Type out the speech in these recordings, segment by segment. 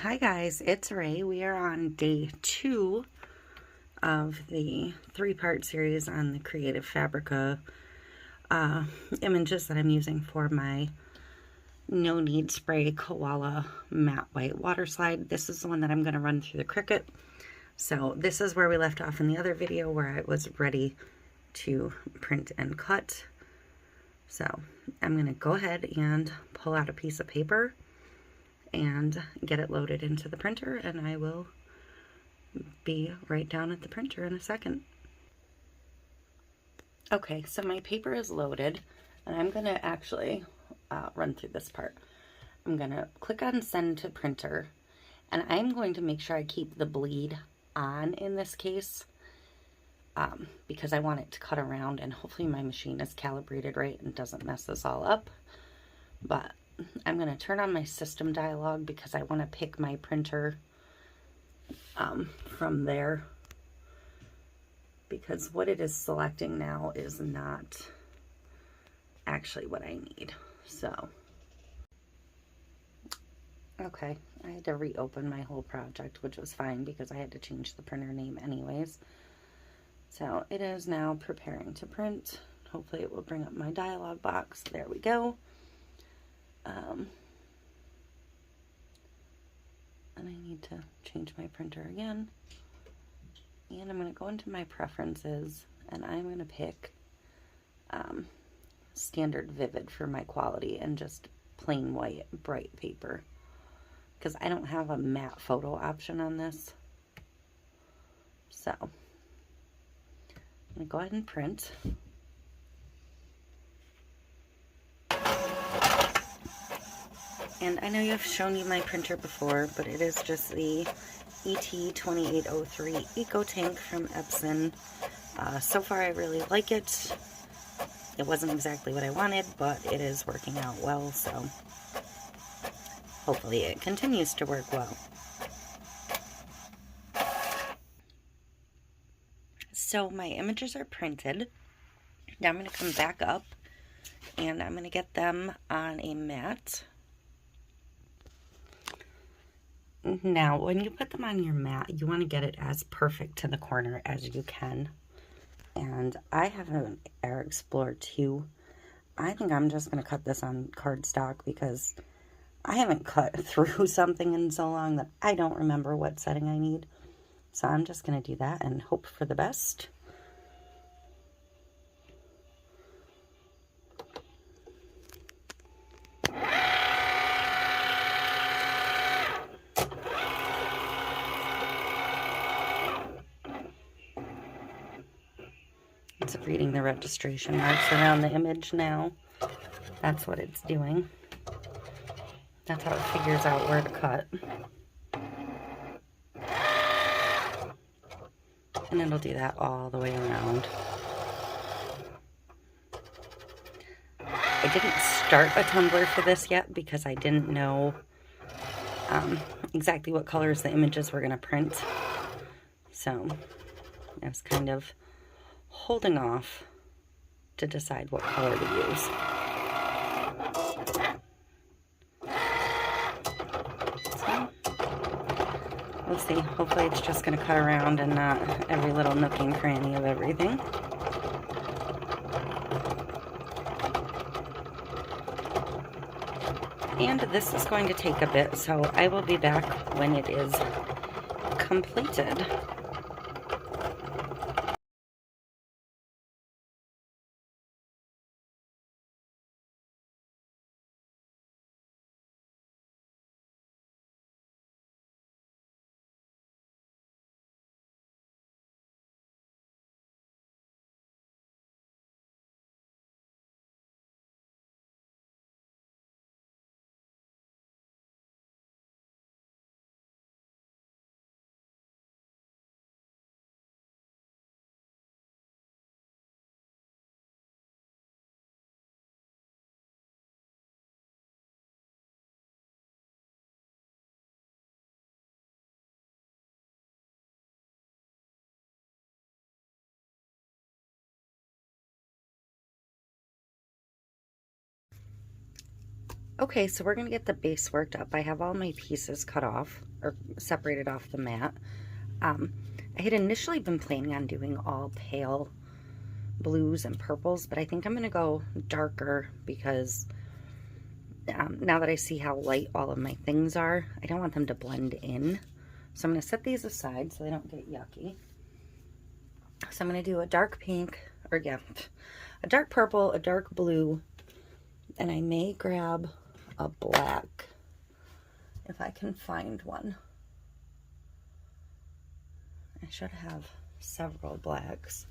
Hi guys, it's Rae. We are on day 2 of the 3-part series on the Creative Fabrica images that I'm using for my No Need Spray Koala Matte White Water Slide. This is the one that I'm going to run through the Cricut. So this is where we left off in the other video where I was ready to print and cut. So I'm going to go ahead and pull out a piece of paper and get it loaded into the printer, and I will be right down at the printer in a second. Okay, so my paper is loaded, and I'm going to actually run through this part. I'm going to click on send to printer, and I'm going to make sure I keep the bleed on in this case because I want it to cut around, and hopefully my machine is calibrated right and doesn't mess this all up. But I'm going to turn on my system dialog because I want to pick my printer from there, because what it is selecting now is not actually what I need. So, okay, I had to reopen my whole project, which was fine because I had to change the printer name anyways. So it is now preparing to print. Hopefully it will bring up my dialog box. There we go. And I need to change my printer again. And I'm going to go into my preferences, and I'm going to pick standard vivid for my quality and just plain white bright paper, because I don't have a matte photo option on this. So I'm going to go ahead and print. And I know I've shown you my printer before, but it is just the ET2803 Eco Tank from Epson. So far I really like it. It wasn't exactly what I wanted, but it is working out well, so hopefully it continues to work well. So my images are printed. Now I'm going to come back up and I'm going to get them on a mat. Now, when you put them on your mat, you want to get it as perfect to the corner as you can. And I have an Air Explorer 2. I think I'm just going to cut this on cardstock because I haven't cut through something in so long that I don't remember what setting I need. So I'm just going to do that and hope for the best. It's reading the registration marks around the image now. That's what it's doing. That's how it figures out where to cut. And it'll do that all the way around. I didn't start a tumbler for this yet because I didn't know exactly what colors the images were going to print. So I was kind of holding off to decide what color to use. So we'll see. Hopefully it's just going to cut around and not every little nook and cranny of everything. And this is going to take a bit, so I will be back when it is completed. Okay, so we're going to get the base worked up. I have all my pieces cut off or separated off the mat. I had initially been planning on doing all pale blues and purples, but I think I'm going to go darker because now that I see how light all of my things are, I don't want them to blend in. So I'm going to set these aside so they don't get yucky. So I'm going to do a dark pink, or yeah, a dark purple, a dark blue, and I may grab a black if I can find one. I should have several blacks.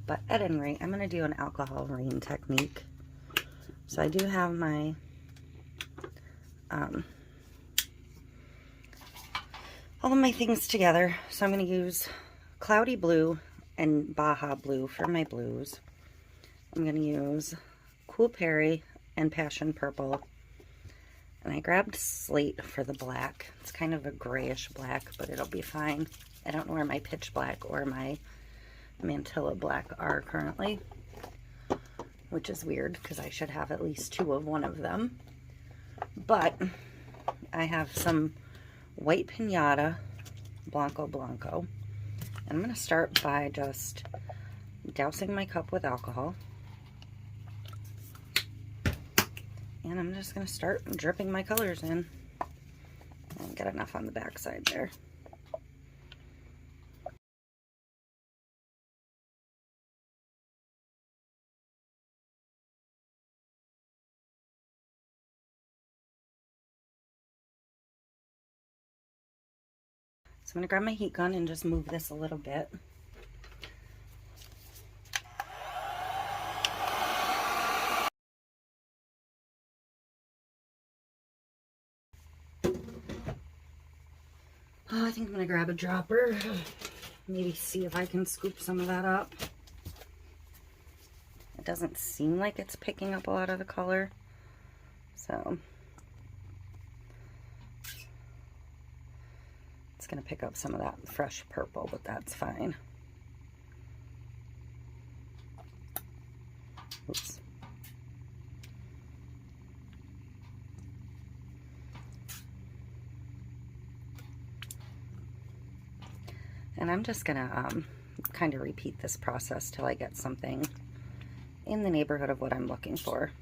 But at any rate, I'm going to do an alcohol rain technique. So I do have my all of my things together. So I'm going to use Cloudy Blue and Baja Blue for my blues. I'm going to use Cool Berry and Passion Purple. And I grabbed Slate for the black. It's kind of a grayish black, but it'll be fine. I don't know where my pitch black or my Mantilla black are currently, which is weird because I should have at least two of one of them. But I have some White Pinata Blanco Blanco. And I'm going to start by just dousing my cup with alcohol. And I'm just going to start dripping my colors in. And get enough on the back side there. So I'm going to grab my heat gun and just move this a little bit. Oh, I think I'm going to grab a dropper. Maybe see if I can scoop some of that up. It doesn't seem like it's picking up a lot of the color. So it's going to pick up some of that fresh purple, but that's fine. Oops. And I'm just going to kind of repeat this process till I get something in the neighborhood of what I'm looking for.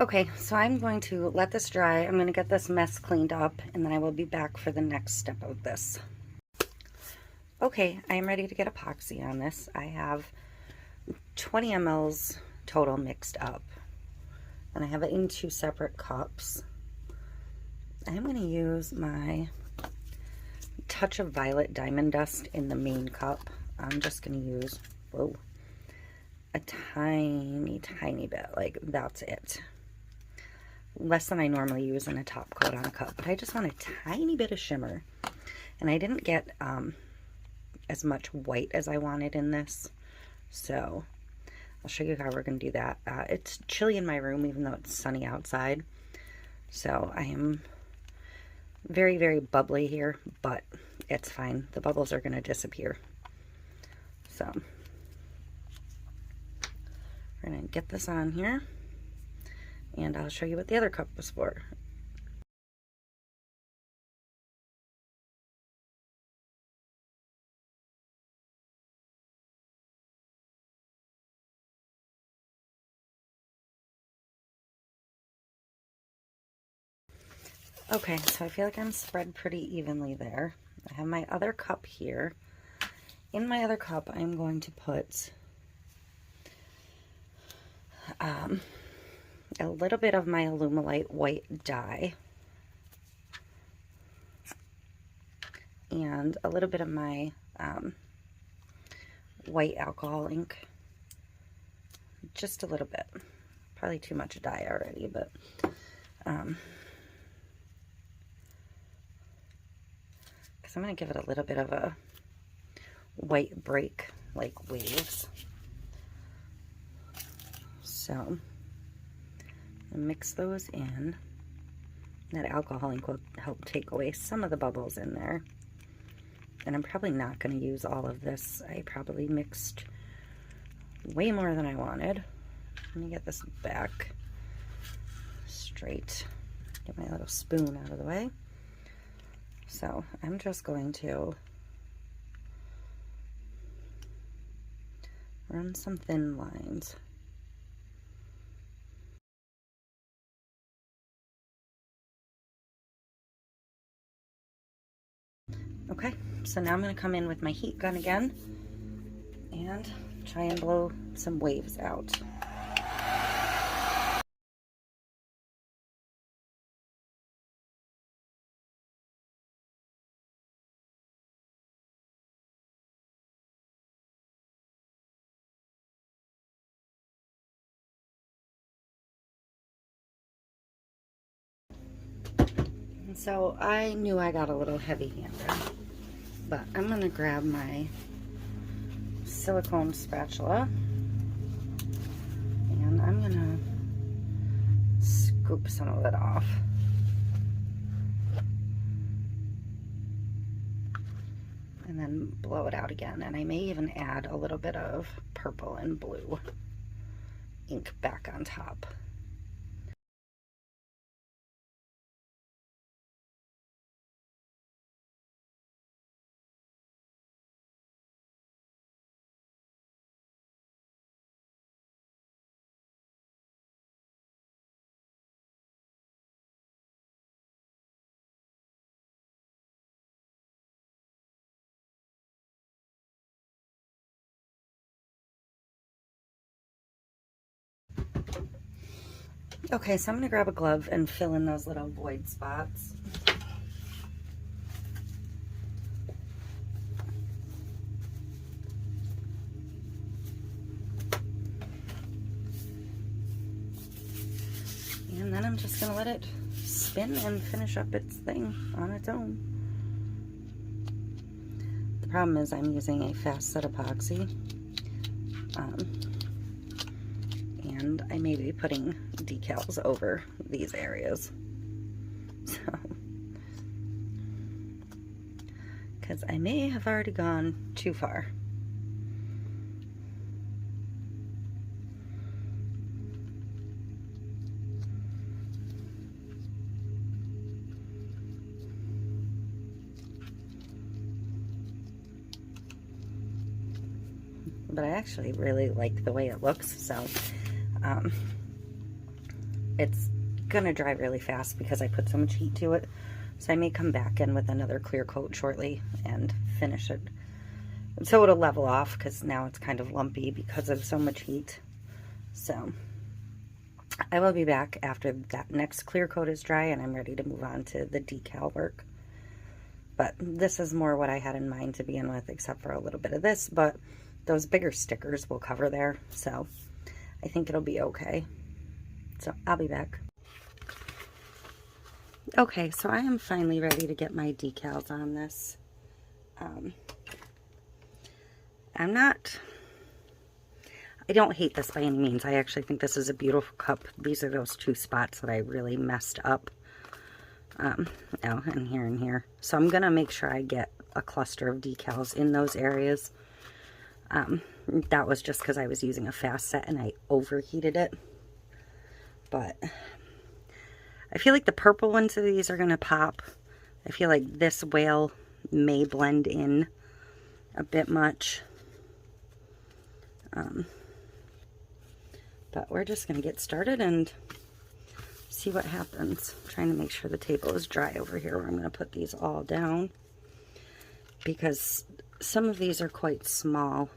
Okay, so I'm going to let this dry. I'm going to get this mess cleaned up, and then I will be back for the next step of this. Okay, I am ready to get epoxy on this. I have 20 mLs total mixed up, and I have it in 2 separate cups. I'm going to use my Touch of Violet Diamond Dust in the main cup. I'm just going to use, whoa, a tiny, tiny bit, like that's it. Less than I normally use in a top coat on a cup, but I just want a tiny bit of shimmer. And I didn't get as much white as I wanted in this, so I'll show you how we're going to do that. It's chilly in my room, even though it's sunny outside, so I am very, very bubbly here, but it's fine. The bubbles are going to disappear. So we're going to get this on here, and I'll show you what the other cup was for. Okay, so I feel like I'm spread pretty evenly there. I have my other cup here. In my other cup, I'm going to put a little bit of my Alumilite white dye. and a little bit of my white alcohol ink. Just a little bit. Probably too much dye already, but because I'm going to give it a little bit of a white break, like waves. So mix those in. That alcohol ink will help take away some of the bubbles in there. And I'm probably not going to use all of this. I probably mixed way more than I wanted. Let me get this back straight. Get my little spoon out of the way. So I'm just going to run some thin lines. Okay, so now I'm going to come in with my heat gun again and try and blow some waves out. And so I knew I got a little heavy-handed, but I'm going to grab my silicone spatula and I'm going to scoop some of it off. And then blow it out again. And I may even add a little bit of purple and blue ink back on top. Okay, so I'm going to grab a glove and fill in those little void spots. And then I'm just going to let it spin and finish up its thing on its own. The problem is I'm using a fast set epoxy. And I may be putting decals over these areas. So, because I may have already gone too far. But I actually really like the way it looks, so it's gonna dry really fast because I put so much heat to it. So I may come back in with another clear coat shortly and finish it. So it'll level off because now it's kind of lumpy because of so much heat. So I will be back after that next clear coat is dry and I'm ready to move on to the decal work. But this is more what I had in mind to begin with, except for a little bit of this, but those bigger stickers will cover there. So I think it'll be okay. So I'll be back. Okay, so I am finally ready to get my decals on this. I don't hate this by any means. I actually think this is a beautiful cup. These are those two spots that I really messed up. And here. So I'm gonna make sure I get a cluster of decals in those areas. That was just because I was using a fast set and I overheated it. But I feel like the purple ones of these are going to pop. I feel like this whale may blend in a bit much. But we're just going to get started and see what happens. I'm trying to make sure the table is dry over here where I'm going to put these all down, because some of these are quite small.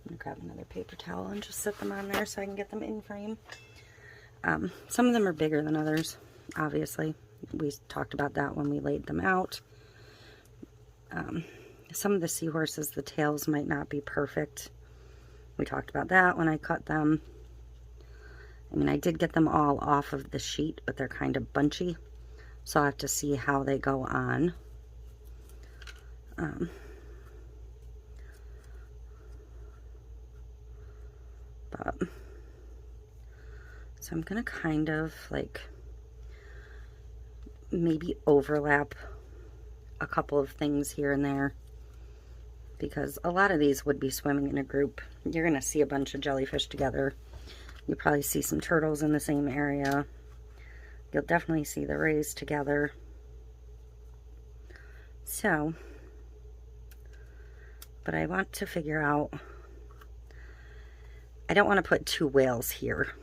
I'm going to grab another paper towel and just set them on there so I can get them in frame. Some of them are bigger than others, obviously. We talked about that when we laid them out. Some of the seahorses, the tails might not be perfect. We talked about that when I cut them. I mean, I did get them all off of the sheet, but they're kind of bunchy. So I'll have to see how they go on. So I'm going to kind of like maybe overlap a couple of things here and there, because a lot of these would be swimming in a group. You're going to see a bunch of jellyfish together. You'll probably see some turtles in the same area. You'll definitely see the rays together. So, but I want to figure out, I don't want to put two whales here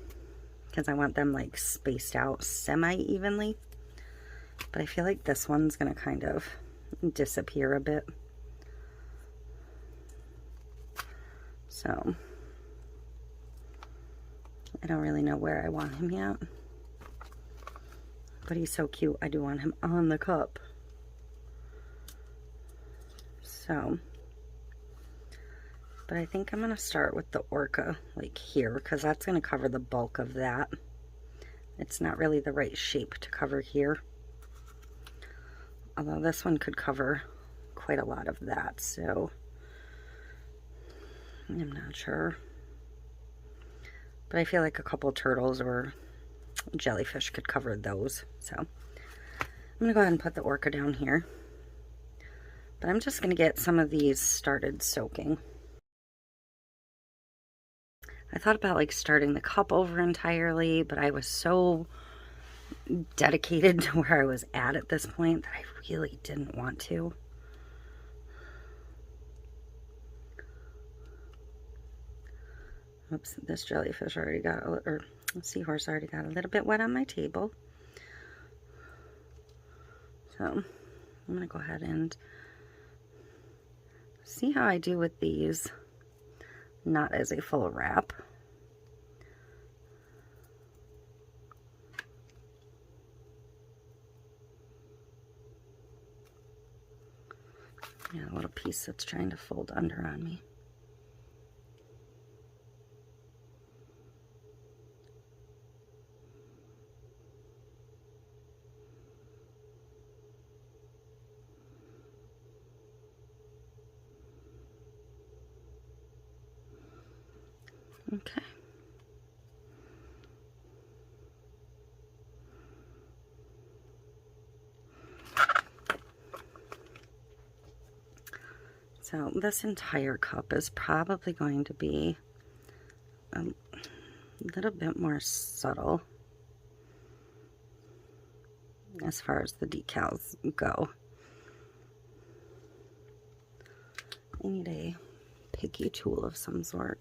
because I want them like spaced out semi-evenly. But I feel like this one's going to kind of disappear a bit. So, I don't really know where I want him yet. But he's so cute, I do want him on the cup. So, but I think I'm going to start with the orca, like here, because that's going to cover the bulk of that. It's not really the right shape to cover here. Although this one could cover quite a lot of that, so I'm not sure. But I feel like a couple turtles or jellyfish could cover those. So I'm going to go ahead and put the orca down here. But I'm just going to get some of these started soaking. I thought about like starting the cup over entirely, but I was so dedicated to where I was at this point that I really didn't want to. Oops, this jellyfish already got, or seahorse already got a little bit wet on my table. So I'm going to go ahead and see how I do with these, not as a full wrap. Yeah, a little piece that's trying to fold under on me. Okay. So this entire cup is probably going to be a little bit more subtle as far as the decals go. I need a picky tool of some sort.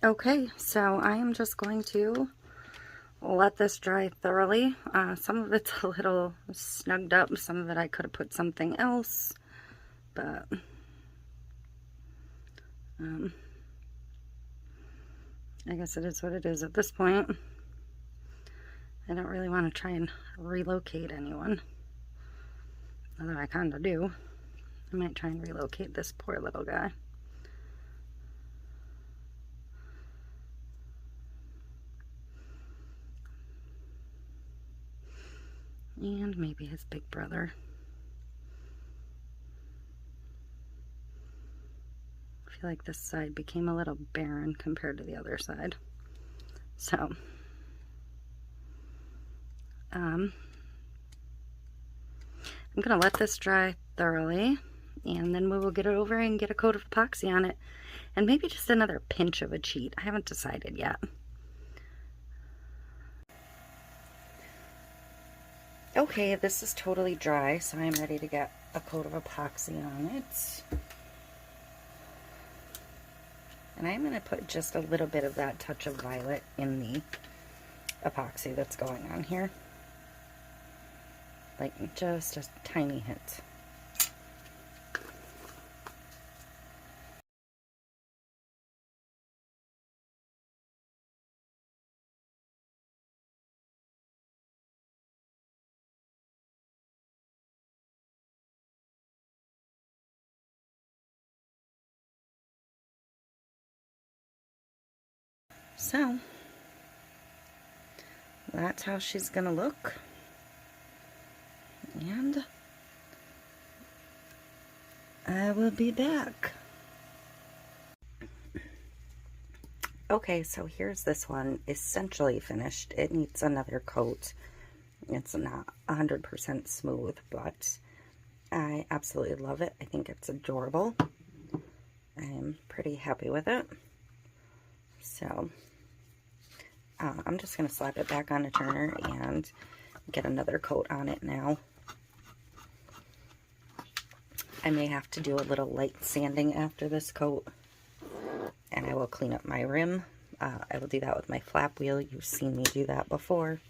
Okay, so I am just going to let this dry thoroughly. Some of it's a little snugged up, some of it I could have put something else, but I guess it is what it is at this point. I don't really want to try and relocate anyone, although I kind of do. I might try and relocate this poor little guy. And maybe his big brother. I feel like this side became a little barren compared to the other side. So, I'm going to let this dry thoroughly, and then we will get it over and get a coat of epoxy on it. And maybe just another pinch of a cheat. I haven't decided yet. Okay, this is totally dry, so I'm ready to get a coat of epoxy on it. And I'm going to put just a little bit of that touch of violet in the epoxy that's going on here. Like just a tiny hint. So, that's how she's gonna look. And I will be back. Okay, so here's this one, essentially finished. It needs another coat. It's not 100% smooth, but I absolutely love it. I think it's adorable. I'm pretty happy with it. So, I'm just going to slap it back on a turner and get another coat on it now. I may have to do a little light sanding after this coat, and I will clean up my rim. I will do that with my flap wheel. You've seen me do that before.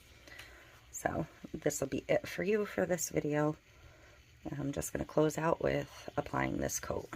So this will be it for you for this video. I'm just going to close out with applying this coat.